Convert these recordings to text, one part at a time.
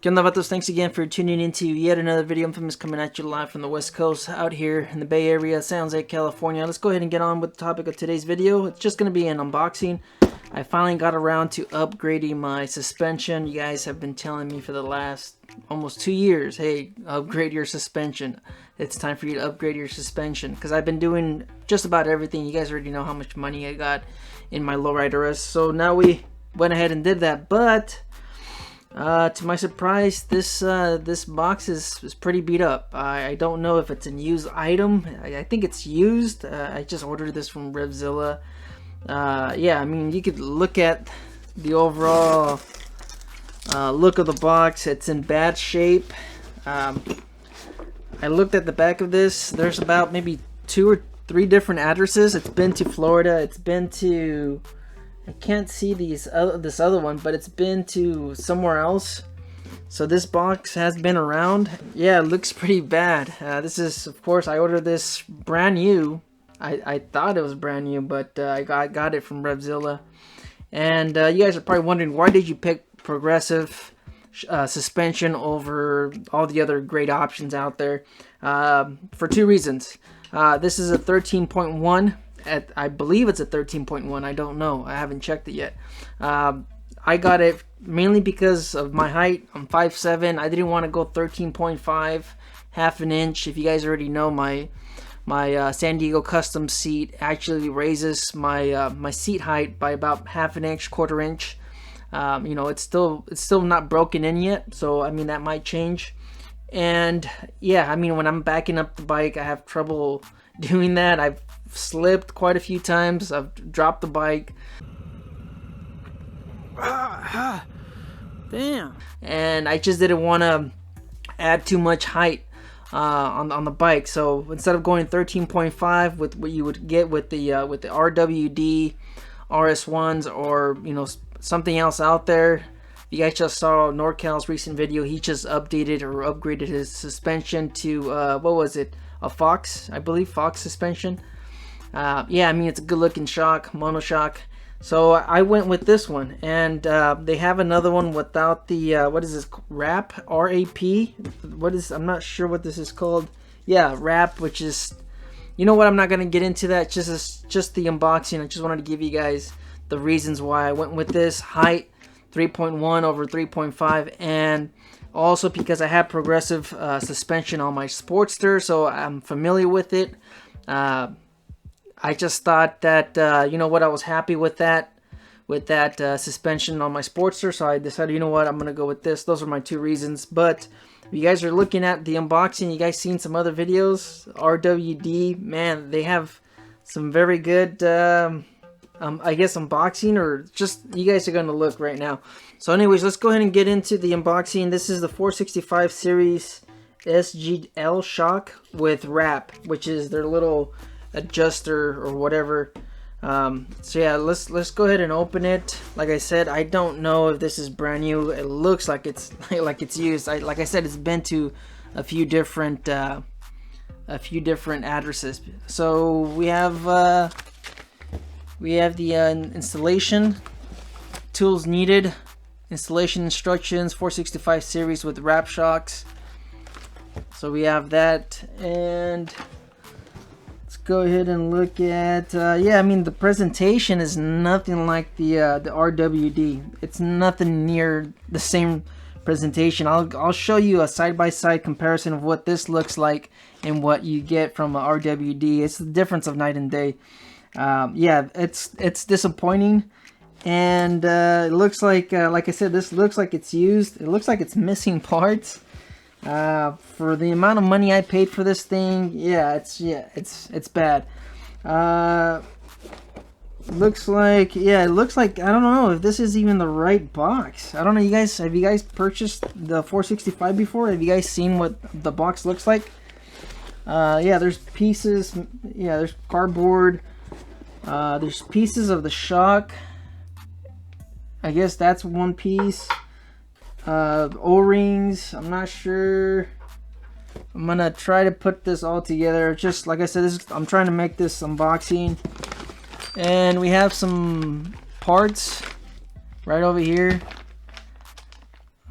¿Qué onda, vatos? Thanks again for tuning into yet another video. Infamous coming at you live from the West Coast out here in the Bay Area, San Jose, California. Let's go ahead and get on with the topic of today's video. It's just going to be an unboxing. I finally got around to upgrading my suspension. You guys have been telling me for the last almost 2 years, hey, upgrade your suspension. It's time for you to upgrade your suspension, because I've been doing just about everything. You guys already know how much money I got in my lowrider S. So now we went ahead and did that, but to my surprise, this box is pretty beat up. I don't know if it's a used item. I think it's used. I just ordered this from Revzilla. Yeah, I mean, you could look at the overall look of the box. It's in bad shape. I looked at the back of this. There's about maybe 2 or 3 different addresses. It's been to Florida. It's been to... I can't see this other one, but it's been to somewhere else. So this box has been around. Yeah, it looks pretty bad. This is, of course, I ordered this brand new. I thought it was brand new, but I got it from Revzilla. And you guys are probably wondering, why did you pick progressive suspension over all the other great options out there? For 2 reasons. This is a 13.1. I believe it's a 13.1. I don't know. I haven't checked it yet. I got it mainly because of my height. I'm 5'7". I didn't want to go 13.5, half an inch. If you guys already know, my San Diego custom seat actually raises my my seat height by about half an inch, quarter inch. You know, it's still not broken in yet, so I mean that might change. And yeah, I mean, when I'm backing up the bike, I have trouble doing that. I've slipped quite a few times. I've dropped the bike. Damn. And I just didn't want to add too much height on the bike. So instead of going 13.5 with what you would get with the RWD RS1s, or you know, something else out there. You guys just saw NorCal's recent video. He just updated or upgraded his suspension to what was it? A Fox, I believe, Fox suspension. Yeah, I mean, it's a good looking shock, monoshock. So I went with this one, and they have another one without the what is this, wrap, R-A-P? What is, I'm not sure what this is called. Yeah, wrap, which is, you know what, I'm not gonna get into that. Just the unboxing. I just wanted to give you guys the reasons why I went with this. Height 3.1 over 3.5, and also because I have progressive suspension on my Sportster, so I'm familiar with it. I just thought that, you know what, I was happy with that suspension on my Sportster, so I decided, you know what, I'm going to go with this. Those are my 2 reasons. But if you guys are looking at the unboxing, you guys seen some other videos, RWD, man, they have some very good, I guess, unboxing, or just, you guys are going to look right now. So anyways, let's go ahead and get into the unboxing. This is the 465 series SGL shock with wrap, which is their little adjuster or whatever. So yeah, let's go ahead and open it. Like I said, I don't know if this is brand new. It looks like it's used. Like I said, it's been to a few different addresses. So we have the installation tools needed, installation instructions, 465 series with wrap shocks. So we have that, and let's go ahead and look at, yeah, I mean, the presentation is nothing like the RWD. It's nothing near the same presentation. I'll show you a side-by-side comparison of what this looks like and what you get from a RWD. It's the difference of night and day. Yeah, it's disappointing, and it looks like I said, this looks like it's used. It looks like it's missing parts. For the amount of money I paid for this thing, yeah, it's bad. Looks like, yeah, it looks like, I don't know if this is even the right box. I don't know, you guys, have you guys purchased the 465 before? Have you guys seen what the box looks like? Yeah, there's pieces, yeah, there's cardboard, there's pieces of the shock. I guess that's one piece. O-rings, I'm not sure. I'm gonna try to put this all together. Just like I said, I'm trying to make this unboxing. And we have some parts right over here.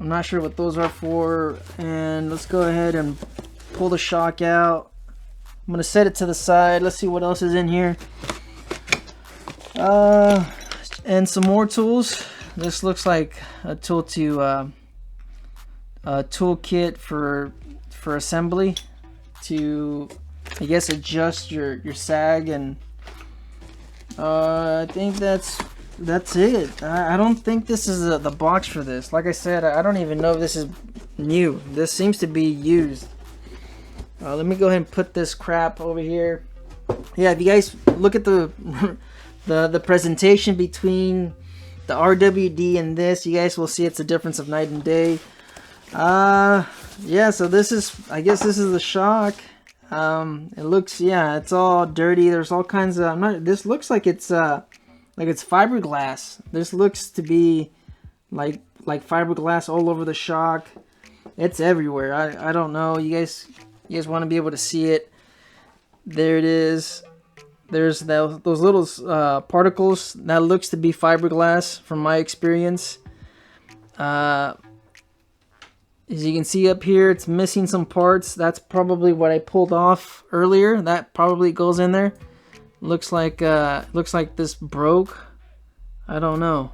I'm not sure what those are for. And let's go ahead and pull the shock out. I'm gonna set it to the side. Let's see what else is in here. And some more tools. This looks like a tool toolkit for assembly to, I guess, adjust your sag, and I think that's it. I don't think this is the box for this. Like I said, I don't even know if this is new. This seems to be used. Let me go ahead and put this crap over here. Yeah, if you guys look at the presentation between the RWD and this, you guys will see it's a difference of night and day. Yeah, so this is, I guess this is the shock. It looks, yeah, it's all dirty. There's all kinds of, this looks like it's fiberglass. This looks to be like fiberglass all over the shock. It's everywhere. I don't know. You guys want to be able to see it. There it is. There's those little particles. That looks to be fiberglass from my experience. As you can see up here, it's missing some parts. That's probably what I pulled off earlier. That probably goes in there. Looks like this broke. I don't know.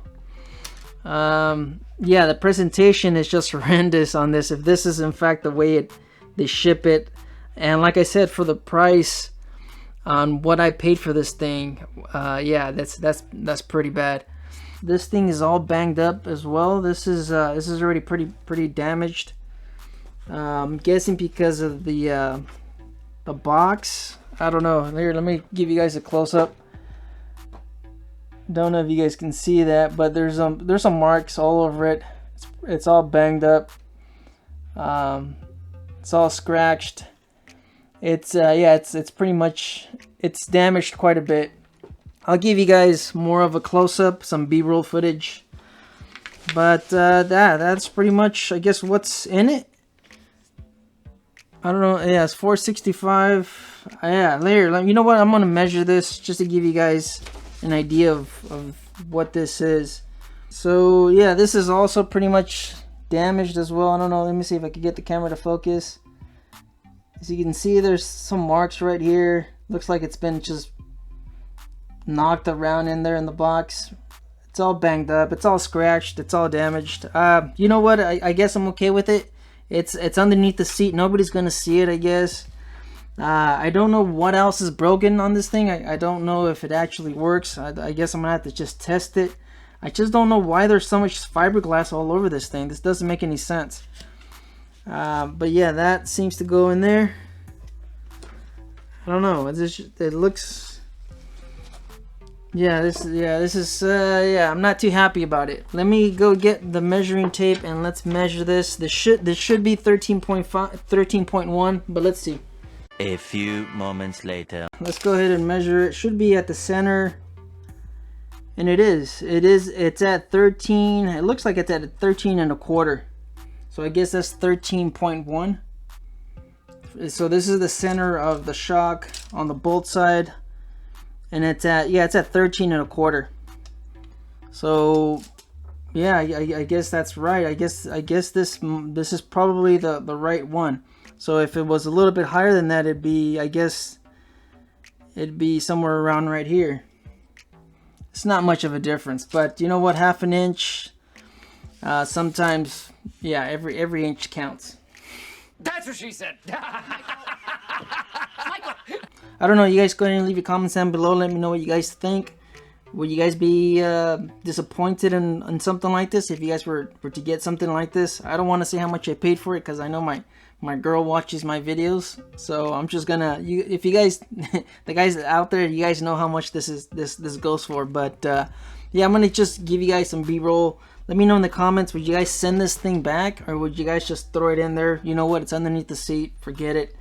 Yeah, the presentation is just horrendous on this. If this is in fact the way they ship it, and like I said, for the price on what I paid for this thing, yeah, that's pretty bad. This thing is all banged up as well. This is already pretty damaged. I'm guessing because of the box. I don't know. Here, let me give you guys a close-up. Don't know if you guys can see that, but there's some marks all over it. It's all banged up. It's all scratched. It's yeah, it's pretty much, it's damaged quite a bit. I'll give you guys more of a close-up, some B-roll footage. But that's pretty much, I guess, what's in it. I don't know. Yeah, it's 465. Yeah, later. You know what? I'm gonna measure this just to give you guys an idea of what this is. So yeah, this is also pretty much damaged as well. I don't know. Let me see if I can get the camera to focus. As you can see, there's some marks right here. Looks like it's been just knocked around in there in the box. It's all banged up. It's all scratched. It's all damaged. You know what? I guess I'm okay with it. It's underneath the seat. Nobody's gonna see it, I guess. I don't know what else is broken on this thing. I don't know if it actually works. I guess I'm gonna have to just test it. I just don't know why there's so much fiberglass all over this thing. This doesn't make any sense. But yeah, that seems to go in there. I don't know. It looks. Yeah, this is I'm not too happy about it. Let me go get the measuring tape and let's measure this. This should be 13.5, 13.1, but let's see. A few moments later. Let's go ahead and measure it. Should be at the center. And it is. It's at 13. It looks like it's at 13 and a quarter. So I guess that's 13.1. So this is the center of the shock on the bolt side. And it's at, yeah, it's at 13 and a quarter. So yeah, I guess that's right. I guess this is probably the right one. So if it was a little bit higher than that, it'd be, I guess it'd be somewhere around right here. It's not much of a difference, but you know what, half an inch, sometimes, yeah, every inch counts. That's what she said. I don't know, you guys go ahead and leave your comments down below. Let me know what you guys think. Would you guys be disappointed in something like this if you guys were to get something like this? I don't want to say how much I paid for it because I know my girl watches my videos, so I'm just gonna, if you guys the guys out there, you guys know how much this goes for. But yeah, I'm gonna just give you guys some B-roll. Let me know in the comments, would you guys send this thing back or would you guys just throw it in there? You know what, it's underneath the seat, forget it.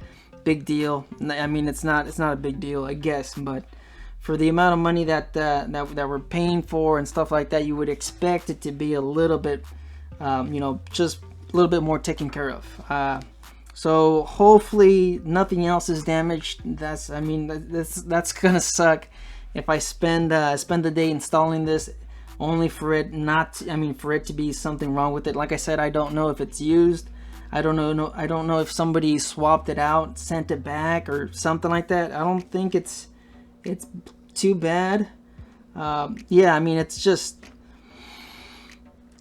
Big deal. I mean, it's not a big deal, I guess, but for the amount of money that we're paying for and stuff like that, you would expect it to be a little bit, you know, just a little bit more taken care of. So hopefully nothing else is damaged. I mean, that's gonna suck if I spend the day installing this. only for it not, I mean, for it to be something wrong with it. Like I said, I don't know if it's used. I don't know if somebody swapped it out, sent it back, or something like that. I don't think it's too bad. Yeah, I mean, it's just,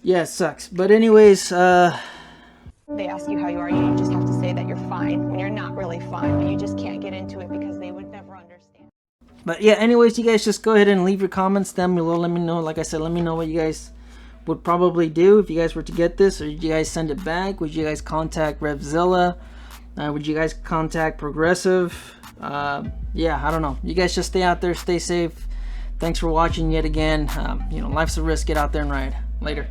yeah, it sucks. But anyways, they ask you how you are, you just have to say that you're fine when you're not really fine, but you just can't get into it because they would never understand. But yeah, anyways, you guys just go ahead and leave your comments down below. Let me know, like I said, let me know what you guys would probably do if you guys were to get this. Or did you guys send it back? Would you guys contact Revzilla? Would you guys contact Progressive? Yeah, I don't know. You guys just stay out there, stay safe. Thanks for watching yet again. You know, life's a risk. Get out there and ride. Later.